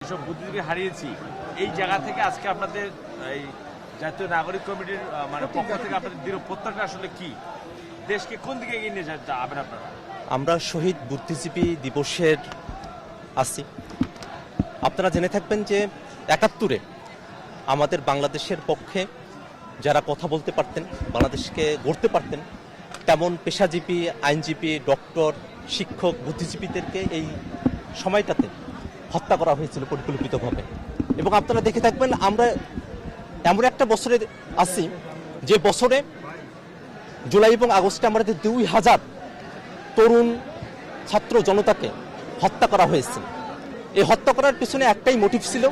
যেসব বুদ্ধিজীবী হারিয়েছি, এই জায়গা থেকে আজকে আপনাদের এই জাতীয় নাগরিক কমিটির মানে পক্ষ থেকে আপনাদের দৃঢ় প্রত্যাশা আসলে কি? দেশকে কোন দিকে এগিয়ে নিয়ে যাবেন আপনারা? আমরা শহীদ বুদ্ধিজীবী দিবসের আছি। আপনারা জেনে থাকবেন যে ৭১-এ আমাদের বাংলাদেশের পক্ষে যারা কথা বলতে পারতেন, বাংলাদেশকে গড়তে পারতেন, তেমন পেশাজীবী, আইনজীবী, ডক্টর, শিক্ষক, বুদ্ধিজীবীদেরকে এই সময়টাতে হত্যা করা হয়েছিল পরিকল্পিতভাবে। এবং আপনারা দেখে থাকবেন আমরা এমন একটা বছরে আছি যে বছরে জুলাই এবং আগস্টে আমাদের ২,০০০ তরুণ ছাত্র জনতাকে হত্যা করা হয়েছে। এই হত্যা করার পিছনে একটাই মোটিভ ছিল,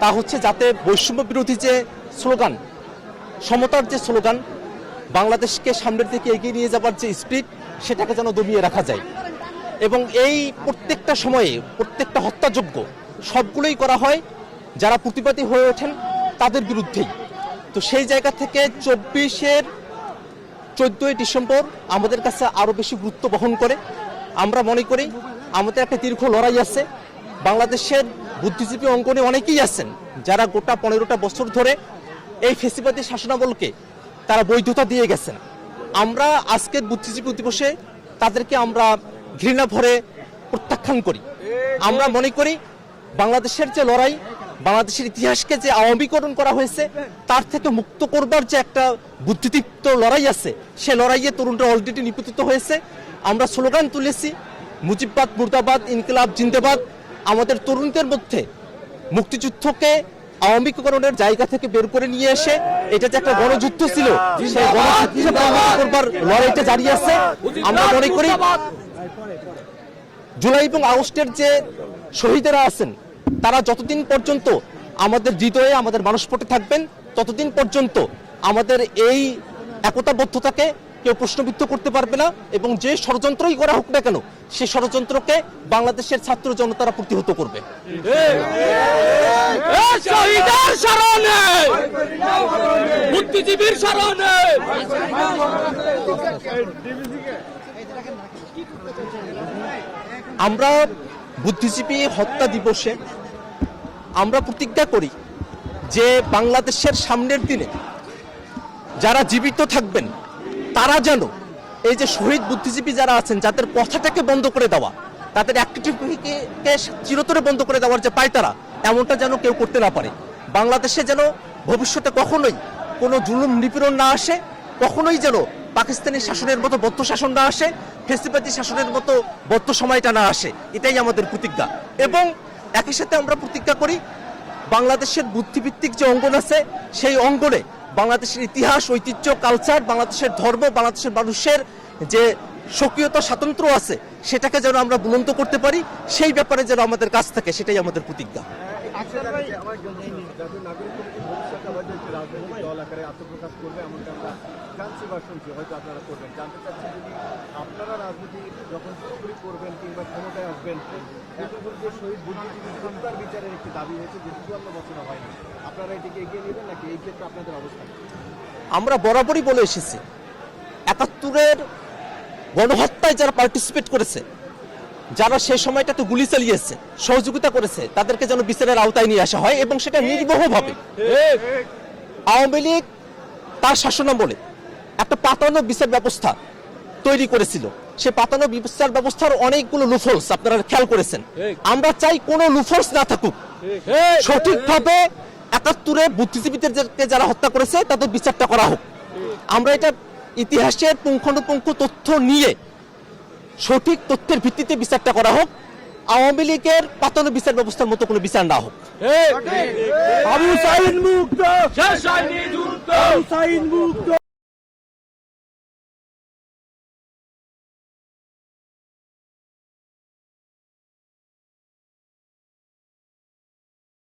তা হচ্ছে যাতে বৈষম্য বিরোধী যে স্লোগান, সমতার যে স্লোগান, বাংলাদেশকে সামনের দিকে এগিয়ে নিয়ে যাবার যে স্পিরিট, সেটাকে যেন দমিয়ে রাখা যায়। এবং এই প্রত্যেকটা সময়ে প্রত্যেকটা হত্যাযোগ্য সবগুলোই করা হয় যারা প্রতিবাদী হয়ে ওঠেন তাদের বিরুদ্ধেই। তো সেই জায়গা থেকে 14ই ডিসেম্বর আমাদের কাছে আরও বেশি গুরুত্ব বহন করে। আমরা মনে করি আমাদের একটা দীর্ঘ লড়াই আছে। বাংলাদেশের বুদ্ধিজীবী অঙ্গনে অনেকেই আছেন যারা গোটা 15টা বছর ধরে এই ফ্যাসিবাদী শাসনামলকে তারা বৈধতা দিয়ে গেছেন। আমরা আজকের বুদ্ধিজীবী দিবসে তাদেরকে আমরা ঘৃণা ভরে প্রত্যাখ্যান করি। আমরা মনে করি বাংলাদেশের যে লড়াই, বাংলাদেশের ইতিহাসকে যে আওয়ামীকরণ করা হয়েছে, তার থেকে মুক্ত করবার যে একটা বুদ্ধিদীপ্ত লড়াই আছে, সে লড়াইয়ে তরুণরা অলরেডি নিপতিত হয়েছে। আমরা স্লোগান তুলেছি, মুজিববাদ মুর্দাবাদ, ইনকিলাব জিন্দাবাদ। আমাদের তরুণদের মধ্যে মুক্তিযুদ্ধকে আওয়ামীকরণের জায়গা থেকে বের করে নিয়ে এসে এটা যে একটা গণযুদ্ধ ছিল, সেই গণযুদ্ধ করবার লড়াইটা জারি আছে। আমরা মনে করি জুলাই এবং আগস্টের যে শহীদেরা আছেন, তারা যতদিন পর্যন্ত আমাদের হৃদয়ে, আমাদের মানসপটে থাকবেন, ততদিন পর্যন্ত আমাদের এই একতাবদ্ধতাকে কেউ প্রশ্নবিদ্ধ করতে পারবে না। এবং যে ষড়যন্ত্রই করা হোক না কেন, সেই ষড়যন্ত্রকে বাংলাদেশের ছাত্র জনতারা প্রতিহত করবে। বুদ্ধিজীবীর স্মরণে আমরা বুদ্ধিজীবী হত্যা দিবসে আমরা প্রতিজ্ঞা করি যে বাংলাদেশের সামনের দিনে যারা জীবিত থাকবেন তারা যেন এই যে শহীদ বুদ্ধিজীবী যারা আছেন, যাদের কথাটাকে বন্ধ করে দেওয়া, তাদের অ্যাক্টিভিটিকে চিরতরে বন্ধ করে দেওয়ার যে পায়তারা, এমনটা যেন কেউ করতে না পারে। বাংলাদেশে যেন ভবিষ্যতে কখনোই কোনো জুলুম নিপীড়ন না আসে, কখনোই যেন পাকিস্তানি শাসনের মতো বদ্ধ শাসন না আসে, ফেসিবাদী শাসনের মতো বদ্ধ সময়টা না আসে। এটাই আমাদের প্রতিজ্ঞা। এবং একই সাথে আমরা প্রতিজ্ঞা করি বাংলাদেশের বুদ্ধিভিত্তিক যে অঙ্গন আছে, সেই অঙ্গনে বাংলাদেশের ইতিহাস, ঐতিহ্য, কালচার, বাংলাদেশের ধর্ম, বাংলাদেশের মানুষের যে স্বকীয়তা, স্বাতন্ত্র্য আছে, সেটাকে যেন আমরা বুলন্দ করতে পারি। সেই ব্যাপারে যেন আমাদের কাজ থাকে, সেটাই আমাদের প্রতিজ্ঞা। আমরা বরাবরই বলে এসেছি, ৭১-এর গণহত্যায় যারা পার্টিসিপেট করেছে, যারা সেই সময়টাতে গুলি চালিয়েছে, সহযোগিতা করেছে, তাদেরকে যেন বিচারের আওতায় নিয়ে আসা হয়। এবং সেটা নির্মোহভাবে। আওয়ামী লীগ তার শাসনামলে একটা পাতানো বিচার ব্যবস্থা তৈরি করেছিল। সে পাতানো বিচার ব্যবস্থার অনেকগুলো লুফলস আপনারা খেয়াল করেছেন। আমরা চাই কোনো লুফলস না থাকুক, সঠিকভাবে ৭১-এ বুদ্ধিজীবীদেরকে যারা হত্যা করেছে তাদের বিচারটা করা হোক। আমরা এটা ইতিহাসের পুঙ্খানুপুঙ্খ তথ্য নিয়ে সঠিক তথ্যের ভিত্তিতে বিচারটা করা হোক। আওয়ামী লীগের পাতানো বিচার ব্যবস্থার মতো কোনো বিচার না হোক। আবু সাঈদ মুক্ত, শেষ হয়নি যুদ্ধ, আবু সাঈদ মুক্ত।